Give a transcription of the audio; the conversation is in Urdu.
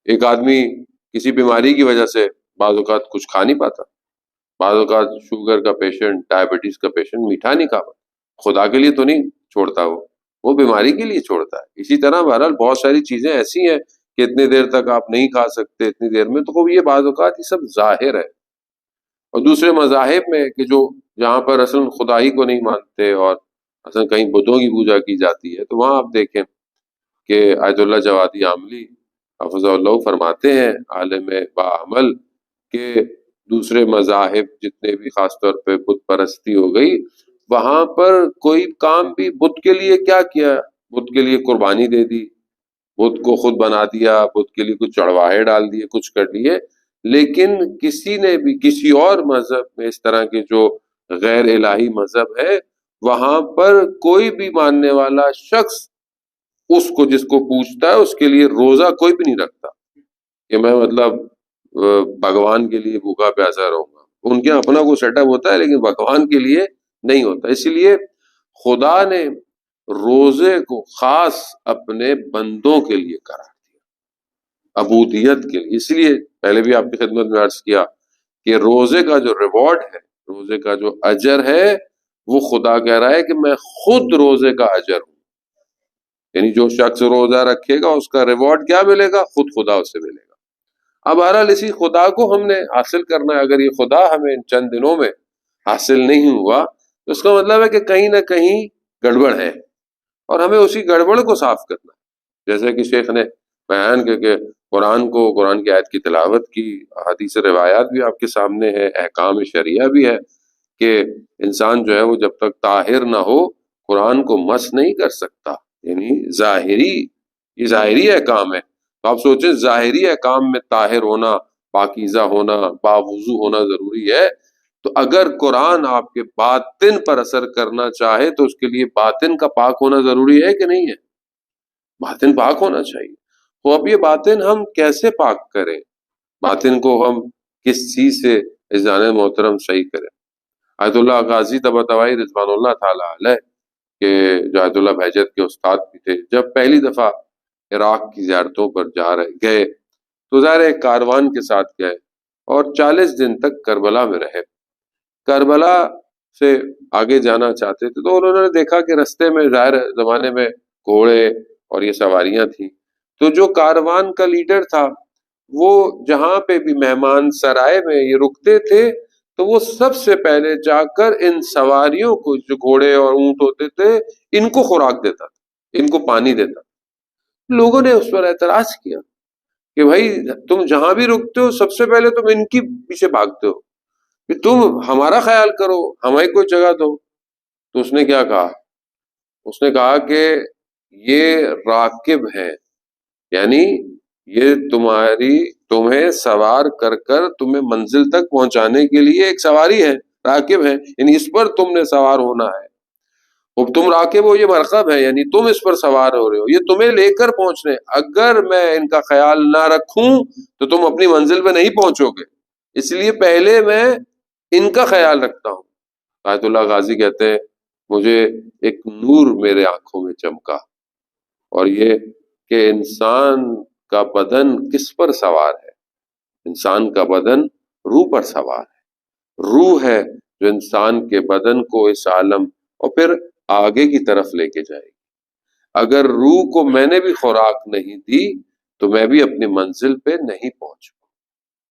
ایک آدمی کسی بیماری کی وجہ سے بعض اوقات کچھ کھا نہیں پاتا، بعض اوقات شوگر کا پیشنٹ، ڈائبٹیز کا پیشنٹ میٹھا نہیں کھا پاتا، خدا کے لیے تو نہیں چھوڑتا، وہ بیماری کے لیے چھوڑتا ہے۔ اسی طرح بہرحال بہت ساری چیزیں ایسی ہیں کہ اتنی دیر تک آپ نہیں کھا سکتے، اتنی دیر میں، تو یہ بعض اوقات یہ سب ظاہر ہے۔ اور دوسرے مذاہب میں کہ جو جہاں پر اصل خدا ہی کو نہیں مانتے اور اصل کہیں بتوں کی پوجا کی جاتی ہے، تو وہاں آپ دیکھیں کہ آیت اللہ جوادی عاملی حفظ اللہ فرماتے ہیں، عالم باعمل، کہ دوسرے مذاہب جتنے بھی، خاص طور پہ بت پرستی ہو گئی، وہاں پر کوئی کام بھی بت کے لیے کیا کیا، بت کے لیے قربانی دے دی، بت کو خود بنا دیا، بت کے لیے کچھ چڑھوائے ڈال دیے، کچھ کر لیے، لیکن کسی نے بھی کسی اور مذہب میں اس طرح کے جو غیر الہی مذہب ہے، وہاں پر کوئی بھی ماننے والا شخص اس کو جس کو پوچھتا ہے اس کے لیے روزہ کوئی بھی نہیں رکھتا کہ میں مطلب بھگوان کے لیے بھوکا پیاسا رہوں گا۔ ان کے اپنا کوئی سیٹ اپ ہوتا ہے لیکن بھگوان کے لیے نہیں ہوتا۔ اسی لیے خدا نے روزے کو خاص اپنے بندوں کے لیے قرار دیا، عبودیت کے لیے۔ اس لیے پہلے بھی آپ کی خدمت میں عرض کیا کہ روزے کا جو ریوارڈ ہے، روزے کا جو اجر ہے، وہ خدا کہہ رہا ہے کہ میں خود روزے کا اجر ہوں، یعنی جو شخص روزہ رکھے گا اس کا ریوارڈ کیا ملے گا؟ خود خدا اسے ملے گا۔ اب بہرحال اسی خدا کو ہم نے حاصل کرنا ہے۔ اگر یہ خدا ہمیں ان چند دنوں میں حاصل نہیں ہوا تو اس کا مطلب ہے کہ کہیں نہ کہیں گڑبڑ ہے، اور ہمیں اسی گڑبڑ کو صاف کرنا ہے۔ جیسے کہ شیخ نے بیان کیا کہ قرآن کی آیت کی تلاوت کی، حدیث روایات بھی آپ کے سامنے ہے، احکام شریعہ بھی ہے کہ انسان جو ہے وہ جب تک طاہر نہ ہو قرآن کو مس نہیں کر سکتا، یعنی یہ ظاہری احکام ہے۔ تو آپ سوچیں ظاہری احکام میں طاہر ہونا، پاکیزہ ہونا، باوضو ہونا ضروری ہے، تو اگر قرآن آپ کے باطن پر اثر کرنا چاہے تو اس کے لیے باطن کا پاک ہونا ضروری ہے کہ نہیں ہے؟ باطن پاک ہونا چاہیے۔ تو اب یہ باطن ہم کیسے پاک کریں؟ باطن کو ہم کس چیز سے اذان محترم صحیح کریں؟ آیت اللہ غازی طباطبائی رضوان اللہ تعالی علیہ کہ جو آیت اللہ بہجت کے استاد بھی تھے، جب پہلی دفعہ عراق کی زیارتوں پر گئے تو ظاہر ایک کاروان کے ساتھ گئے اور 40 دن تک کربلا میں رہے۔ کربلا سے آگے جانا چاہتے تھے تو انہوں نے دیکھا کہ رستے میں ظاہر زمانے میں گھوڑے اور یہ سواریاں تھیں، تو جو کاروان کا لیڈر تھا وہ جہاں پہ بھی مہمان سرائے میں یہ رکتے تھے تو وہ سب سے پہلے جا کر ان سواریوں کو، جو گھوڑے اور اونٹ ہوتے تھے، ان کو خوراک دیتا تھا، ان کو پانی دیتا تھا۔ لوگوں نے اس پر اعتراض کیا کہ بھائی تم جہاں بھی رکتے ہو سب سے پہلے تم ان کی پیچھے بھاگتے ہو، کہ تم ہمارا خیال کرو، ہمیں کوئی جگہ دو۔ تو اس نے کیا کہا؟ اس نے کہا کہ یہ راکب ہیں، یعنی یہ تمہیں سوار کر کر تمہیں منزل تک پہنچانے کے لیے ایک سواری ہے، راکب ہے، یعنی اس پر تم نے سوار ہونا ہے۔ اب تم راکب ہو، یہ مرکب ہے، یعنی تم اس پر سوار ہو رہے ہو، یہ تمہیں لے کر پہنچنے، اگر میں ان کا خیال نہ رکھوں تو تم اپنی منزل پہ نہیں پہنچو گے، اس لیے پہلے میں ان کا خیال رکھتا ہوں۔ آیت اللہ غازی کہتے ہیں مجھے ایک نور میرے آنکھوں میں چمکا، اور یہ کہ انسان کا بدن کس پر سوار ہے؟ انسان کا بدن روح پر سوار ہے۔ روح ہے جو انسان کے بدن کو اس عالم اور پھر آگے کی طرف لے کے جائے گی۔ اگر روح کو میں نے بھی خوراک نہیں دی تو میں بھی اپنی منزل پہ نہیں پہنچوں۔